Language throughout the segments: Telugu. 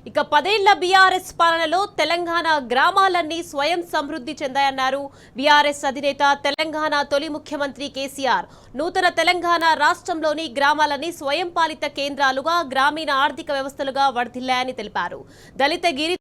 ఇక 10 ఏళ్ల బీఆర్ఎస్ పాలనలో తెలంగాణ గ్రామాలన్నీ స్వయం సమృద్ధి చెందాయన్నారు బీఆర్ఎస్ అధినేత తెలంగాణ తొలి ముఖ్యమంత్రి కేసీఆర్. నూతన తెలంగాణ రాష్ట్రంలోని గ్రామాలన్నీ స్వయం పాలిత కేంద్రాలుగా, గ్రామీణ ఆర్థిక వ్యవస్థలుగా వర్ధిల్లాయని తెలిపారు. దళిత గిరి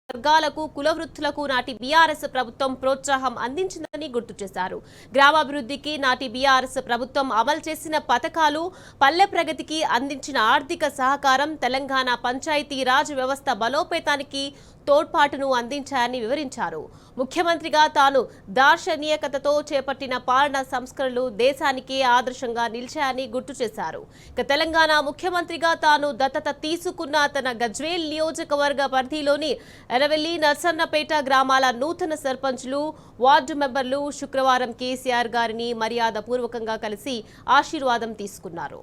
వర్గాలకు, కుల వృత్తులకు నాటి బీఆర్ఎస్ ప్రభుత్వం ప్రోత్సాహం అందించిందని గుర్తు చేశారు. గ్రామాభివృద్ధికి నాటి బీఆర్ఎస్ ప్రభుత్వం అమలు చేసిన పథకాలు, పల్లె ప్రగతికి అందించిన ఆర్థిక సహకారం తెలంగాణ పంచాయతీ రాజ్ వ్యవస్థ బలోపేతానికి తోడ్పాటును అందించాయని వివరించారు. ముఖ్యమంత్రిగా తాను దార్శనికతతో చేపట్టిన పాలనా సంస్కరణలు దేశానికే ఆదర్శంగా నిలిచాయని గుర్తు చేశారు. ఇక తెలంగాణ ముఖ్యమంత్రిగా తాను దత్తత తీసుకున్న తన గజ్వేల్ నియోజకవర్గ పరిధిలోని ఎరవెల్లి, నర్సన్నపేట గ్రామాల నూతన సర్పంచ్లు, వార్డు మెంబర్లు శుక్రవారం కేసీఆర్ గారిని మర్యాదపూర్వకంగా కలిసి ఆశీర్వాదం తీసుకున్నారు.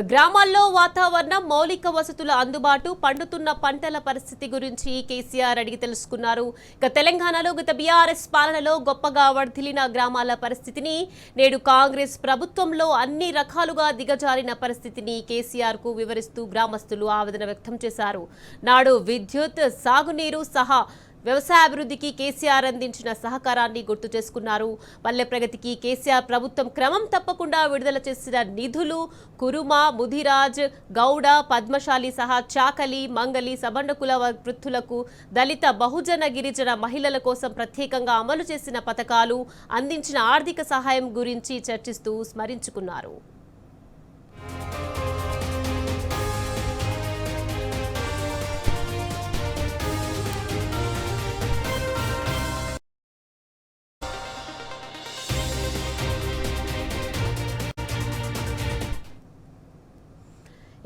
గ్రామాల్లో వాతావరణం, మౌలిక వసతుల అందుబాటు, పండుతున్న పంటల పరిస్థితి గురించి కేసీఆర్ అడిగి తెలుసుకున్నారు. ఇక తెలంగాణలో గత బీఆర్ఎస్ పాలనలో గొప్పగా వర్ధిల్లిన గ్రామాల పరిస్థితిని, నేడు కాంగ్రెస్ ప్రభుత్వంలో అన్ని రకాలుగా దిగజారిన పరిస్థితిని కేసీఆర్ కు వివరిస్తూ గ్రామస్తులు ఆవేదన వ్యక్తం చేశారు. నాడు విద్యుత్, సాగునీరు సహా వ్యవసాయాభివృద్ధికి కేసీఆర్ అందించిన సహకారాన్ని గుర్తు చేసుకున్నారు. పల్లె ప్రగతికి కేసీఆర్ ప్రభుత్వం క్రమం తప్పకుండా విడుదల చేసిన నిధులు కురుమ, ముదిరాజ్, గౌడ, పద్మశాలి సహా చాకలి, మంగలి, సబండకుల వృత్తులకు, దళిత, బహుజన, గిరిజన మహిళల కోసం ప్రత్యేకంగా అమలు చేసిన పథకాలు, అందించిన ఆర్థిక సహాయం గురించి చర్చిస్తూ స్మరించుకున్నారు.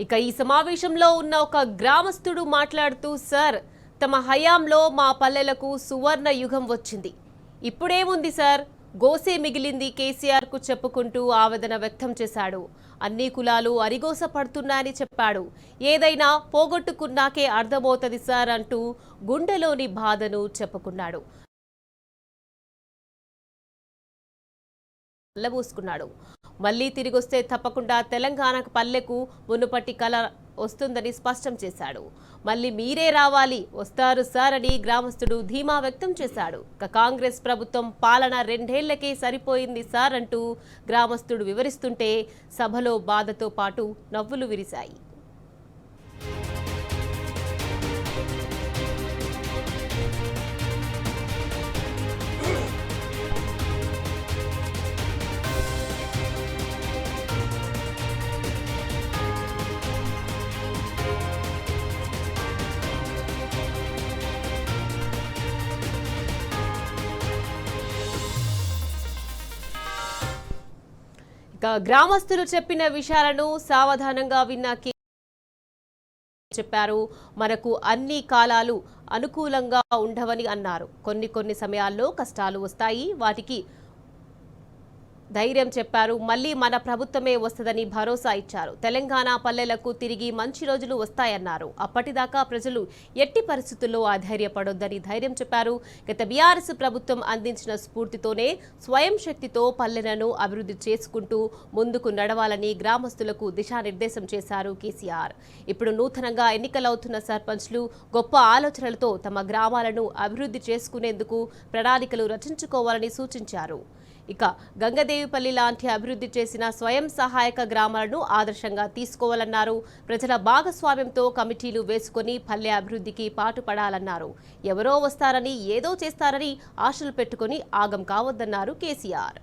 ఇక ఈ సమావేశంలో ఉన్న ఒక గ్రామస్తుడు మాట్లాడుతూ, సార్, తమ హయాంలో మా పల్లెలకు సువర్ణ యుగం వచ్చింది, ఇప్పుడేముంది సార్, గోసే మిగిలింది కేసీఆర్ కు చెప్పుకుంటూ ఆవేదన వ్యక్తం చేశాడు. అన్ని కులాలు అరిగోస పడుతున్నాయని చెప్పాడు. ఏదైనా పోగొట్టుకున్నాకే అర్థమవుతుంది సార్ అంటూ గుండెలోని బాధను చెప్పుకున్నాడు. అల్లబూసుకున్నాడు. మళ్లీ తిరిగొస్తే తప్పకుండా తెలంగాణ పల్లెకు మునుపటి కళ వస్తుందని స్పష్టం చేశాడు. మళ్లీ మీరే రావాలి, వస్తారు సార్ అని గ్రామస్తుడు ధీమా వ్యక్తం చేశాడు. కాంగ్రెస్ ప్రభుత్వం పాలన 2 ఏళ్లకే సరిపోయింది సార్ అంటూ గ్రామస్తుడు వివరిస్తుంటే సభలో బాధతో పాటు నవ్వులు విరిశాయి. గ్రామస్తులు చెప్పిన విషయాలను సావధానంగా విన్న చెప్పారు. మనకు అన్ని కాలాలు అనుకూలంగా ఉండవని అన్నారు. కొన్ని సమయాల్లో కష్టాలు వస్తాయి, వాటికి ధైర్యం చెప్పారు. మళ్లీ మన ప్రభుత్వమే వస్తుందని భరోసా ఇచ్చారు. తెలంగాణ పల్లెలకు తిరిగి మంచి రోజులు వస్తాయన్నారు. అప్పటిదాకా ప్రజలు ఎట్టి పరిస్థితుల్లో అధైర్యపడొద్దని ధైర్యం చెప్పారు. గత బీఆర్ఎస్ ప్రభుత్వం అందించిన స్ఫూర్తితోనే స్వయం శక్తితో పల్లెలను అభివృద్ధి చేసుకుంటూ ముందుకు నడవాలని గ్రామస్తులకు దిశానిర్దేశం చేశారు కేసీఆర్. ఇప్పుడు నూతనంగా ఎన్నికలవుతున్న సర్పంచ్లు గొప్ప ఆలోచనలతో తమ గ్రామాలను అభివృద్ధి చేసుకునేందుకు ప్రణాళికలు రచించుకోవాలని సూచించారు. ఇక గంగదేవిపల్లి లాంటి అభివృద్ధి చేసిన స్వయం సహాయక గ్రామాలను ఆదర్శంగా తీసుకోవాలన్నారు. ప్రజల భాగస్వామ్యంతో కమిటీలు వేసుకుని పల్లె అభివృద్ధికి పాటుపడాలన్నారు. ఎవరో వస్తారని, ఏదో చేస్తారని ఆశలు పెట్టుకుని ఆగం కావద్దన్నారు కేసీఆర్.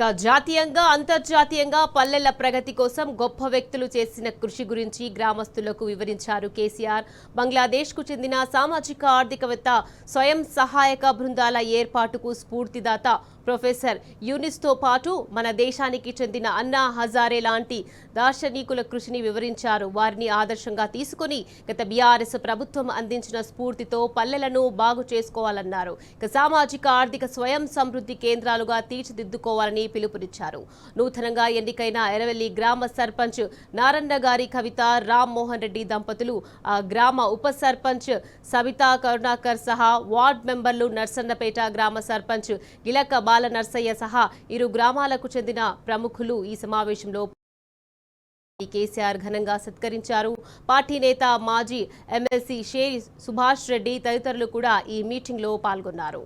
ఇక జాతీయంగా అంతర్జాతీయంగా పల్లెల ప్రగతి కోసం గొప్ప వ్యక్తులు చేసిన కృషి గురించి గ్రామస్తులకు వివరించారు కేసీఆర్. బంగ్లాదేశ్కు చెందిన సామాజిక ఆర్థికవేత్త స్వయం సహాయక బృందాల ఏర్పాటుకు స్ఫూర్తిదాత ప్రొఫెసర్ యూనిస్తో పాటు మన దేశానికి చెందిన అన్నా హజారే లాంటి దార్శనికుల కృషిని వివరించారు. వారిని ఆదర్శంగా తీసుకుని గత బీఆర్ఎస్ ప్రభుత్వం అందించిన స్ఫూర్తితో పల్లెలను బాగు చేసుకోవాలన్నారు. ఇక సామాజిక ఆర్థిక స్వయం సమృద్ధి కేంద్రాలుగా తీర్చిదిద్దుకోవాలని పిలుపునిచ్చారు. నూతనంగా ఎన్నికైన ఎరవెల్లి గ్రామ సర్పంచ్ నారన్న గారి కవిత రామ్మోహన్ రెడ్డి దంపతులు, ఆ గ్రామ ఉప సర్పంచ్ సవితా కరుణాకర్ సహా వార్డు మెంబర్లు, నర్సన్నపేట గ్రామ సర్పంచ్ గిలక బాల నర్సయ్య సహా ఇరు గ్రామాలకు చెందిన ప్రముఖులు ఈ సమావేశంలో కేసీఆర్ ఘనంగా సత్కరించారు. పార్టీ నేత మాజీ ఎమ్మెల్సీ షేరి సుభాష్ రెడ్డి తదితరులు కూడా ఈ మీటింగ్లో పాల్గొన్నారు.